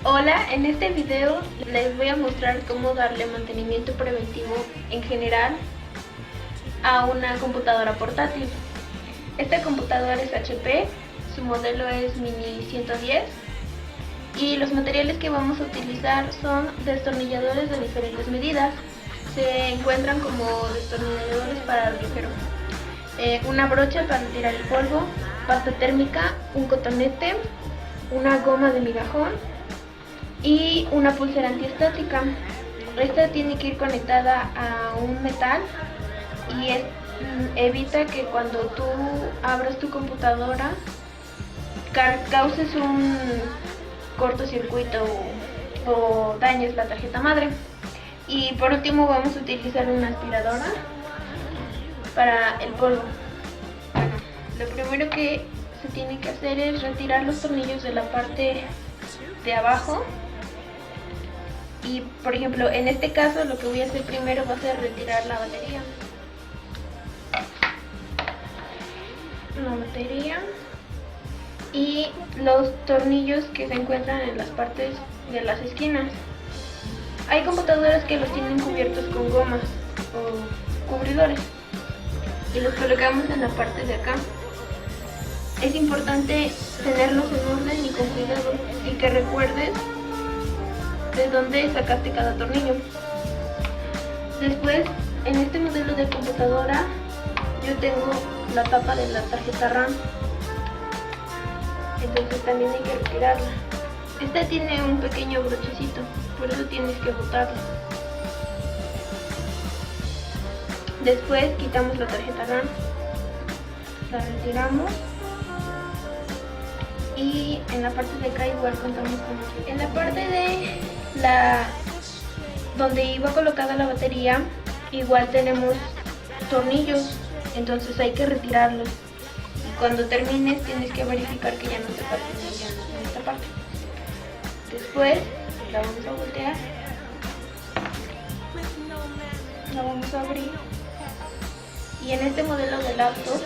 Hola, en este video les voy a mostrar cómo darle mantenimiento preventivo en general a una computadora portátil. Esta computadora es HP, su modelo es Mini 110 y los materiales que vamos a utilizar son destornilladores de diferentes medidas. Se encuentran como destornilladores para relojero, una brocha para retirar el polvo, pasta térmica, un cotonete, una goma de migajón y una pulsera antiestática. Esta tiene que ir conectada a un metal y evita que cuando tú abras tu computadora causes un cortocircuito o dañes la tarjeta madre. Y por último vamos a utilizar una aspiradora para el polvo. Bueno, lo primero que se tiene que hacer es retirar los tornillos de la parte de abajo. Y por ejemplo, en este caso lo que voy a hacer primero va a ser retirar la batería. Y los tornillos que se encuentran en las partes de las esquinas. Hay computadoras que los tienen cubiertos con gomas o cubridores y los colocamos en la parte de acá. Es importante tenerlos en orden y con cuidado y que recuerdes de dónde sacaste cada tornillo. Después, en este modelo de computadora yo tengo la tapa de la tarjeta RAM, entonces también hay que retirarla. Esta tiene un pequeño brochecito, por eso tienes que botarla. Después quitamos la tarjeta RAM, la retiramos y en la parte de acá igual contamos con... En la parte de donde iba colocada la batería igual tenemos tornillos, entonces hay que retirarlos. Y cuando termines tienes que verificar que ya no te falten en esta parte. Después la vamos a voltear, la vamos a abrir y en este modelo de laptop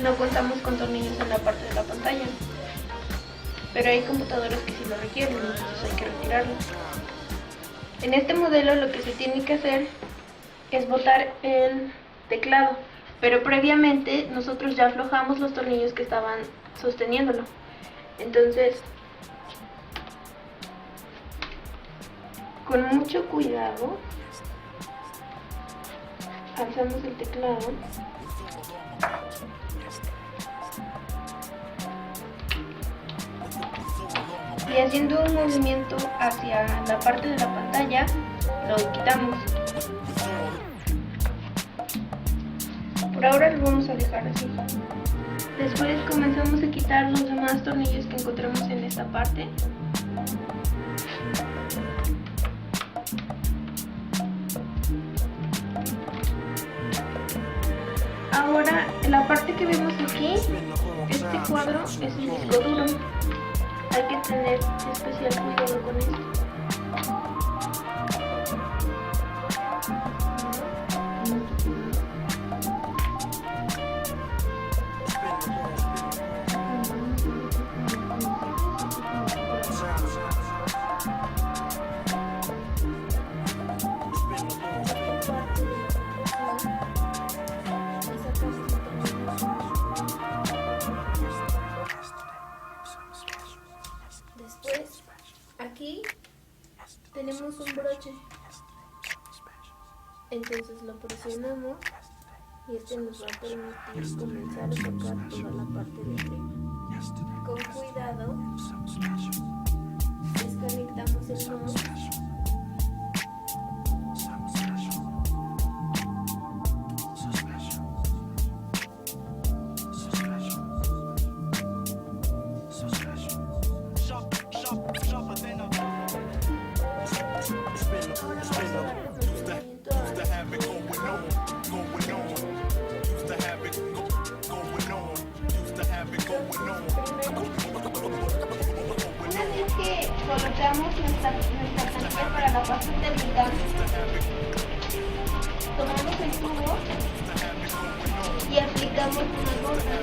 no contamos con tornillos en la parte de la pantalla, pero hay computadoras que sí lo requieren, entonces hay que retirarlo. En este modelo lo que se tiene que hacer es botar el teclado, pero previamente nosotros ya aflojamos los tornillos que estaban sosteniéndolo. Entonces, con mucho cuidado, alzamos el teclado y haciendo un movimiento hacia la parte de la pantalla, lo quitamos. Por ahora lo vamos a dejar así. Después comenzamos a quitar los demás tornillos que encontramos en esta parte. Ahora, en la parte que vemos aquí, este cuadro es el disco duro. Hay que tener especial cuidado con esto. Después, aquí tenemos un broche, entonces lo presionamos y este nos va a permitir comenzar a sacar toda la parte de arriba. Con cuidado, desconectamos el nodo. Una vez que colocamos nuestra pantalla para la pasta térmica, tomamos el tubo y aplicamos una gota.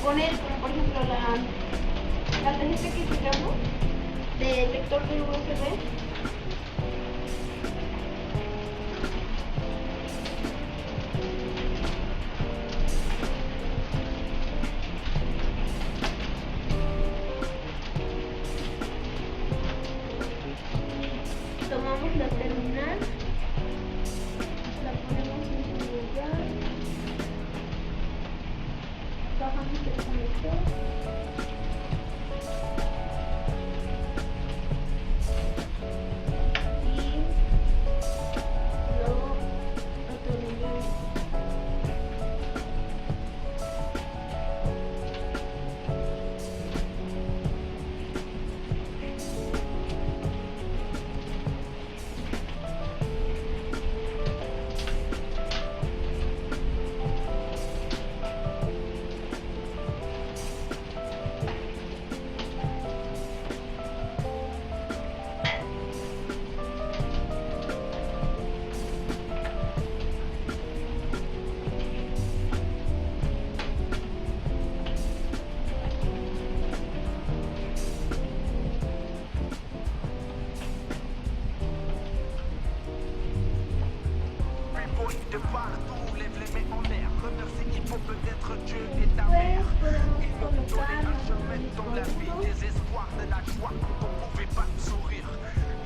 poner, como por ejemplo la tarjeta que sacamos del lector del USB. Tomamos la terminal, la ponemos en su lugar, bajamos el conector y lo atornillamos. De partout, lève les mains en l'air, remercie qu'il faut peut-être Dieu et ta mère. Ils m'ont donné un chemin dans la vie, des espoirs, de la joie quand on pouvait pas sourire.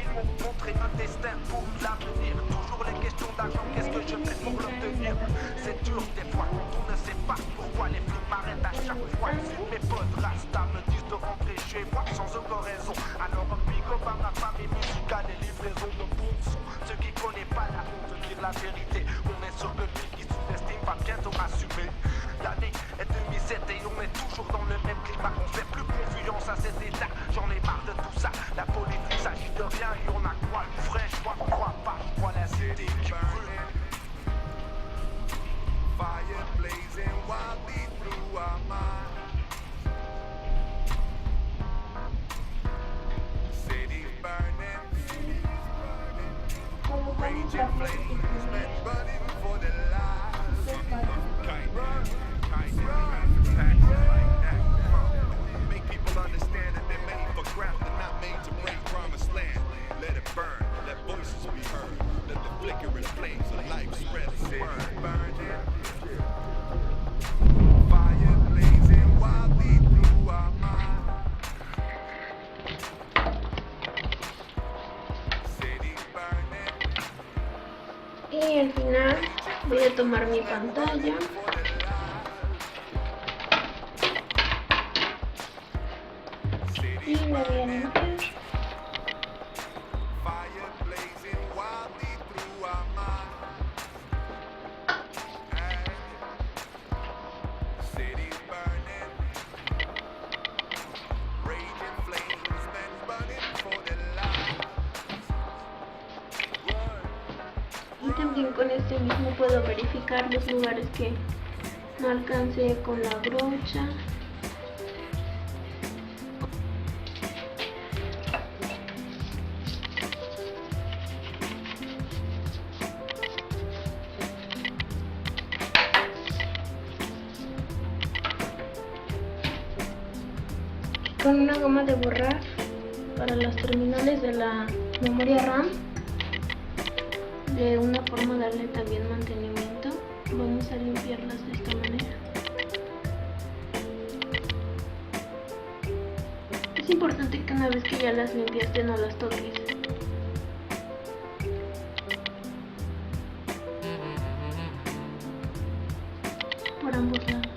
Ils m'ont montré un destin pour l'avenir. Toujours les questions d'argent, qu'est-ce que je fais pour l'obtenir? C'est dur des fois, on ne sait pas pourquoi les flics m'arrêtent à chaque fois. Mes potes Rasta me disent de rentrer chez moi sans aucune raison. Alors un big up à ma famille musicale et livraison de bons sons. Ceux qui connaissent pas la honte, dire la vérité. On est sur le beat qui sous-estime, va bientôt assumer. L'année est 2007 et on est toujours dans le même climat. On fait plus confiance à cet état, j'en ai marre de tout ça. La politique s'agit de rien et on a quoi le vrai, je crois pas, je crois la cité qui brûle. Fire blazing wildly through our minds. Cities burning, raging flames, men burning for their lives. Make people understand that they're made for craft and not made to break promised land. Let it burn, let voices be heard. Let the flickering flames of life spread the word. Burning. Fire blazing wildly through our minds. Cities burning. Y al final voy a tomar mi pantalla y la voy a limpiar. Fire blazing wildly through our minds. Cities burning, raging flames, men burning for their lives. Y también con este mismo puedo verificar los lugares que no alcancé con la brocha. Con una goma de borrar para las terminales de la memoria RAM, de una forma de darle también mantenimiento, vamos a limpiarlas de esta manera. Es importante que una vez que ya las limpiaste no las toques. Por ambos lados.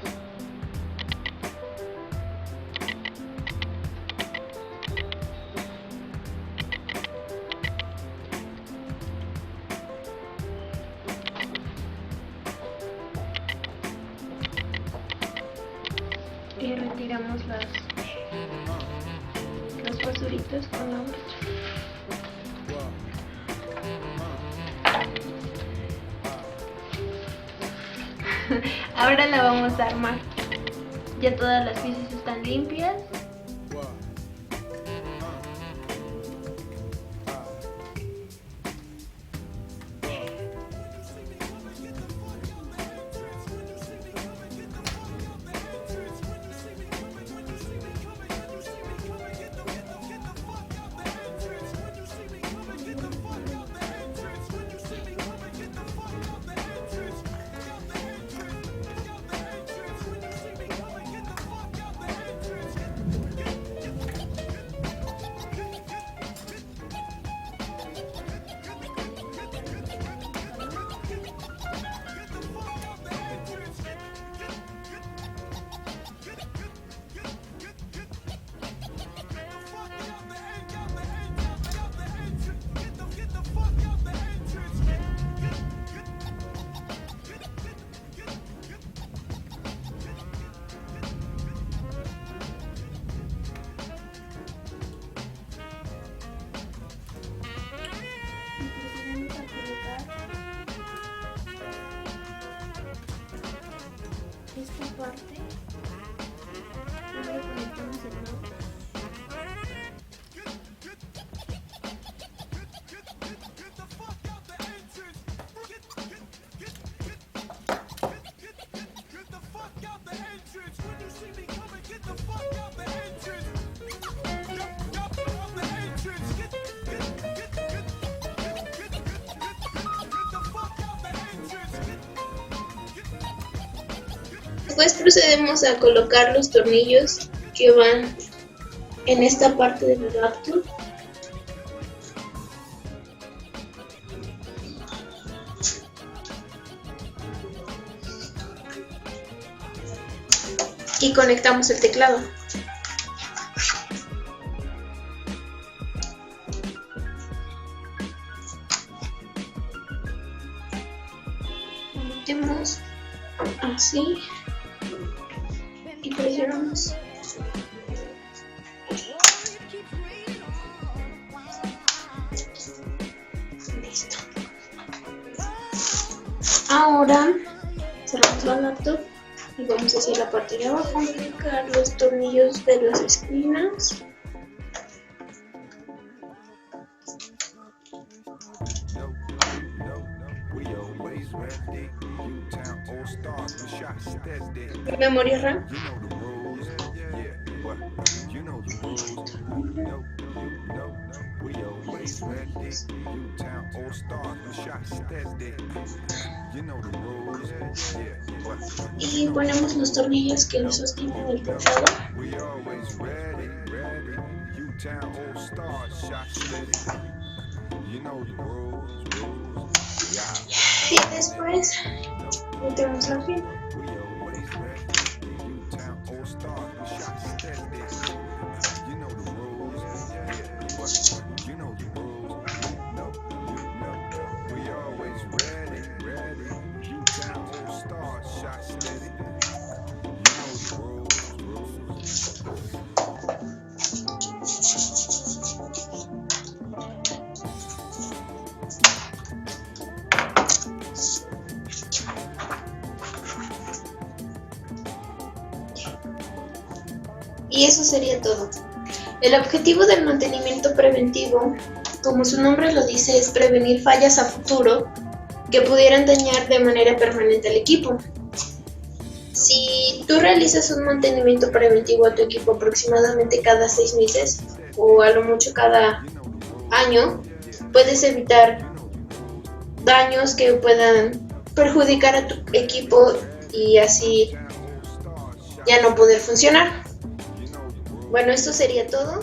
Y retiramos las basuritas con la brocha. Ahora la vamos a armar. Ya todas las piezas están limpias. Después procedemos a colocar los tornillos que van en esta parte del adapter. Y conectamos el teclado. Metemos así y presionamos. Listo. Ahora cerramos la laptop y vamos hacia la parte de abajo. Colocar los tornillos de las esquinas. Memoria RAM. Y ponemos los tornillos que le sostienen el teclado. Y después metemos la fila. Y eso sería todo. El objetivo del mantenimiento preventivo, como su nombre lo dice, es prevenir fallas a futuro que pudieran dañar de manera permanente al equipo. Si tú realizas un mantenimiento preventivo a tu equipo aproximadamente cada 6 meses o a lo mucho cada año, puedes evitar daños que puedan perjudicar a tu equipo y así ya no poder funcionar. Bueno, esto sería todo.